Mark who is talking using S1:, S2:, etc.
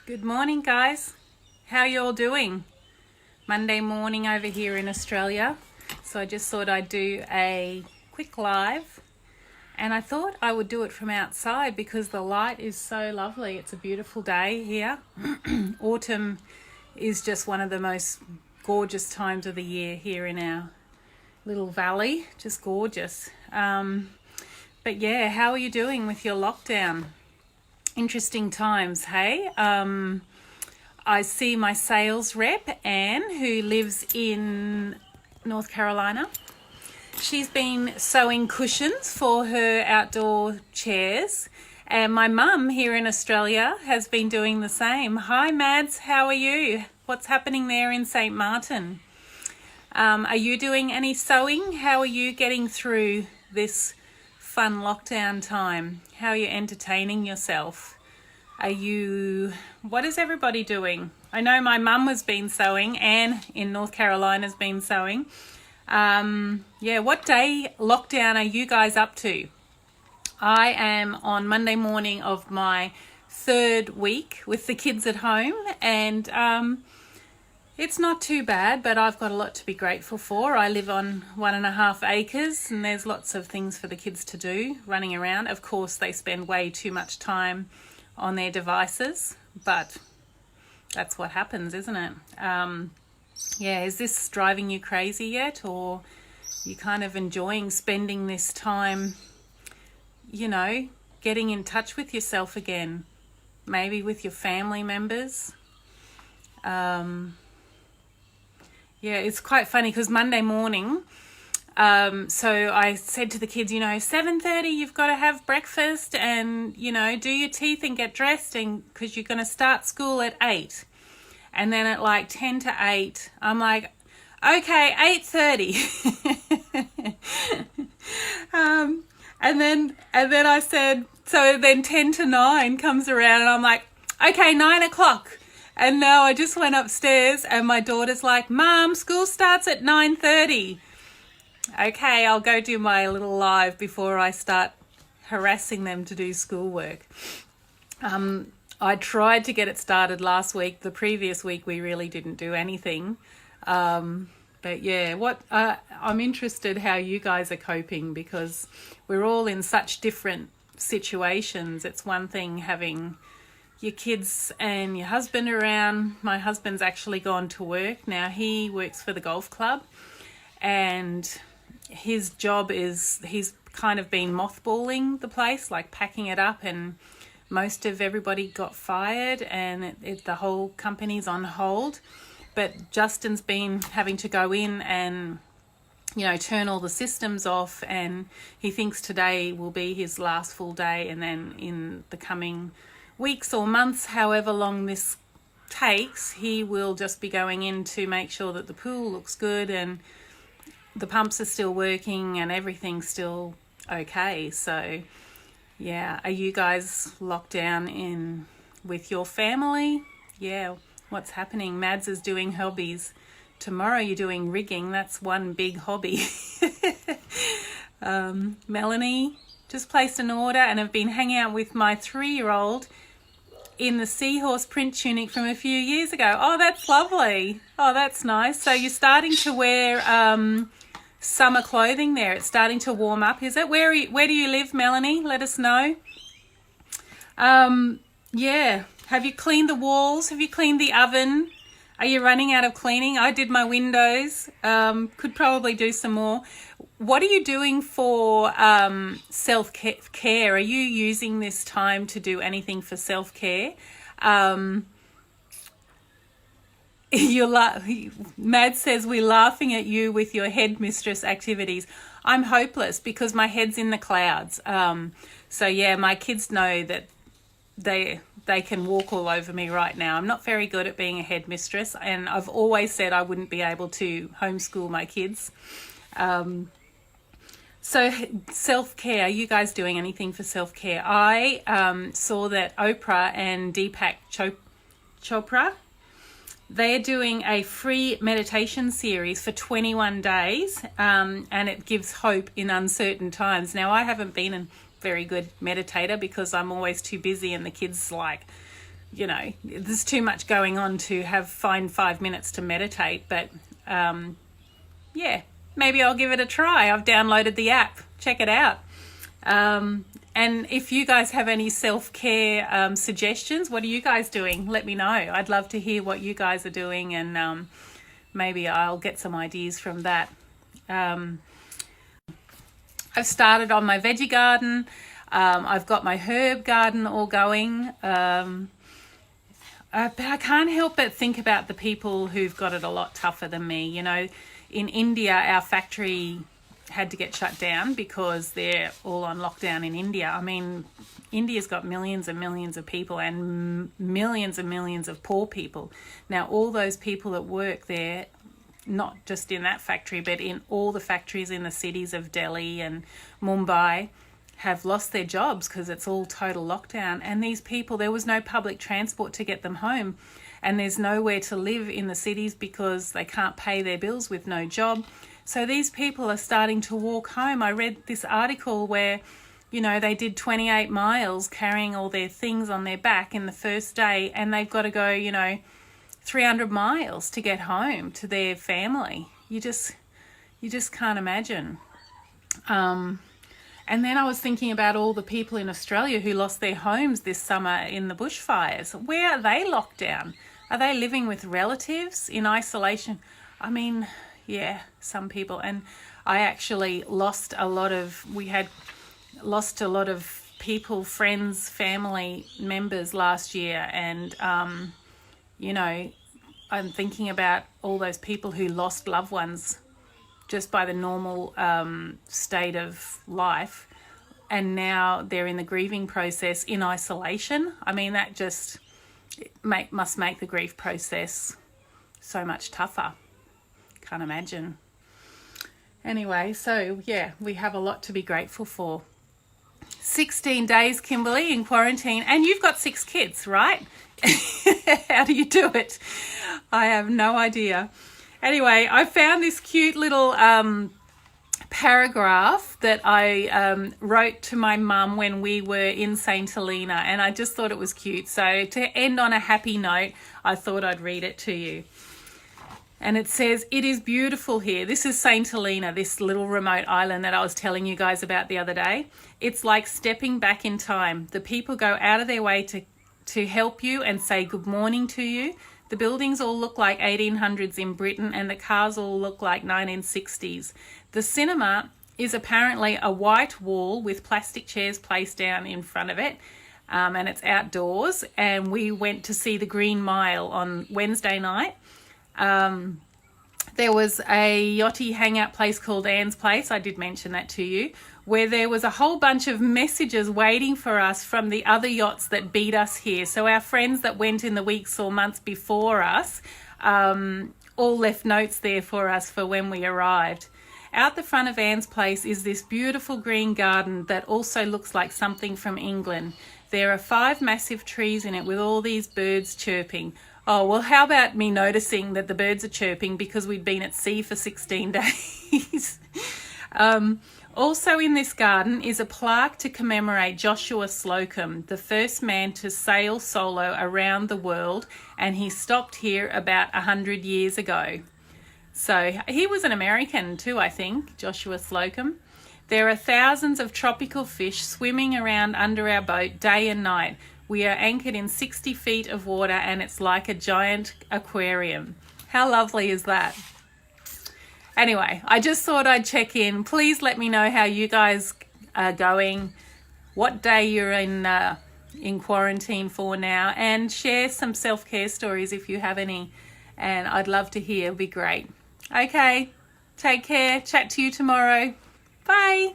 S1: Good morning, guys. How you all doing? Monday morning over here in Australia. So I just thought I'd do a quick live, and I thought I would do it from outside because the light is so lovely. It's a beautiful day here. Autumn is just one of the most gorgeous times of the year here in our little valley. Just gorgeous. But yeah, how are you doing with your lockdown? Interesting times, hey? I see my sales rep, Anne, who lives in North Carolina. She's been sewing cushions for her outdoor chairs. And my mum here in Australia has been doing the same. Hi, Mads, how are you? What's happening there in St. Martin? Are you doing any sewing? How are you getting through this fun lockdown time? How are you entertaining yourself? What is everybody doing? I know my mum has been sewing. Anne in North Carolina has been sewing. What day lockdown are you guys up to? I am on Monday morning of my third week with the kids at home, and it's not too bad, but I've got a lot to be grateful for. I live on 1.5 acres and there's lots of things for the kids to do running around. Of course, they spend way too much time on their devices, but that's what happens, isn't it? Is this driving you crazy yet, or you kind of enjoying spending this time, getting in touch with yourself again, maybe with your family members? It's quite funny because Monday morning, so I said to the kids, 7:30 you've got to have breakfast and, do your teeth and get dressed, and because you're going to start school at 8. And then at like 10 to 8, I'm like, okay, 8:30. And then I said, so then 10 to 9 comes around and I'm like, okay, 9 o'clock. And now I just went upstairs and my daughter's like, Mom, school starts at 9:30. Okay, I'll go do my little live before I start harassing them to do schoolwork. I tried to get it started last week. The previous week we really didn't do anything. I'm interested how you guys are coping, because we're all in such different situations. It's one thing having your kids and your husband around. My husband's actually gone to work. Now he works for the golf club, and his job is, he's kind of been mothballing the place, like packing it up, and most of everybody got fired and the whole company's on hold. But Justin's been having to go in and, turn all the systems off, and he thinks today will be his last full day, and then in the coming weeks or months, however long this takes, he will just be going in to make sure that the pool looks good and the pumps are still working and everything's still okay. So yeah, are you guys locked down in with your family? Yeah, what's happening? Mads is doing hobbies. Tomorrow you're doing rigging. That's one big hobby. Melanie just placed an order and have been hanging out with my 3-year-old in the seahorse print tunic from a few years ago. Oh, that's lovely. Oh, that's nice. So you're starting to wear summer clothing there. It's starting to warm up, is it? Where do you live, Melanie? Let us know. Have you cleaned the walls? Have you cleaned the oven? Are you running out of cleaning? I did my windows. Could probably do some more. What are you doing for self-care? Are you using this time to do anything for self-care? Mad says, we're laughing at you with your headmistress activities. I'm hopeless because my head's in the clouds. My kids know that they can walk all over me right now. I'm not very good at being a headmistress, and I've always said I wouldn't be able to homeschool my kids. So self-care, are you guys doing anything for self-care? I saw that Oprah and Deepak Chopra, they're doing a free meditation series for 21 days, and it gives hope in uncertain times. Now, I haven't been a very good meditator because I'm always too busy and the kids you know, there's too much going on to find 5 minutes to meditate. But yeah, maybe I'll give it a try. I've downloaded the app. Check it out. And if you guys have any self-care suggestions, what are you guys doing? Let me know. I'd love to hear what you guys are doing, and maybe I'll get some ideas from that. I've started on my veggie garden. I've got my herb garden all going. But I can't help but think about the people who've got it a lot tougher than me. You know, in India, our factory had to get shut down because they're all on lockdown in India. I mean, India's got millions and millions of people and millions of poor people. Now, all those people that work there, not just in that factory, but in all the factories in the cities of Delhi and Mumbai, have lost their jobs because it's all total lockdown. And these people, there was no public transport to get them home, and there's nowhere to live in the cities because they can't pay their bills with no job. So these people are starting to walk home. I read this article where, you know, they did 28 miles carrying all their things on their back in the first day, and they've got to go, you know, 300 miles to get home to their family. You just can't imagine. And then I was thinking about all the people in Australia who lost their homes this summer in the bushfires. Where are they locked down? Are they living with relatives in isolation? I mean, yeah, some people. And I actually lost a lot of people, friends, family members last year. And, you know, I'm thinking about all those people who lost loved ones just by the normal state of life, and now they're in the grieving process in isolation. I mean, that just must make the grief process so much tougher. Can't imagine. Anyway, so yeah, we have a lot to be grateful for. 16 days, Kimberly, in quarantine, and you've got 6 kids, right? How do you do it? I have no idea. Anyway, I found this cute little paragraph that I wrote to my mum when we were in St. Helena, and I just thought it was cute. So to end on a happy note, I thought I'd read it to you. And it says, "It is beautiful here." This is St. Helena, this little remote island that I was telling you guys about the other day. "It's like stepping back in time. The people go out of their way to help you and say good morning to you. The buildings all look like 1800s in Britain, and the cars all look like 1960s. The cinema is apparently a white wall with plastic chairs placed down in front of it, and it's outdoors. And we went to see the Green Mile on Wednesday night. There was a yachty hangout place called Anne's Place, I did mention that to you, where there was a whole bunch of messages waiting for us from the other yachts that beat us here. So our friends that went in the weeks or months before us all left notes there for us for when we arrived. Out the front of Anne's Place is this beautiful green garden that also looks like something from England. There are 5 massive trees in it with all these birds chirping." Oh, well, how about me noticing that the birds are chirping because we'd been at sea for 16 days? Also in this garden is a plaque to commemorate Joshua Slocum, the first man to sail solo around the world, and he stopped here about 100 years ago. So he was an American too, I think, Joshua Slocum. "There are thousands of tropical fish swimming around under our boat day and night. We are anchored in 60 feet of water, and it's like a giant aquarium." How lovely is that? Anyway, I just thought I'd check in. Please let me know how you guys are going, what day you're in quarantine for now, and share some self-care stories if you have any. And I'd love to hear. It'd be great. Okay, take care. Chat to you tomorrow. Bye.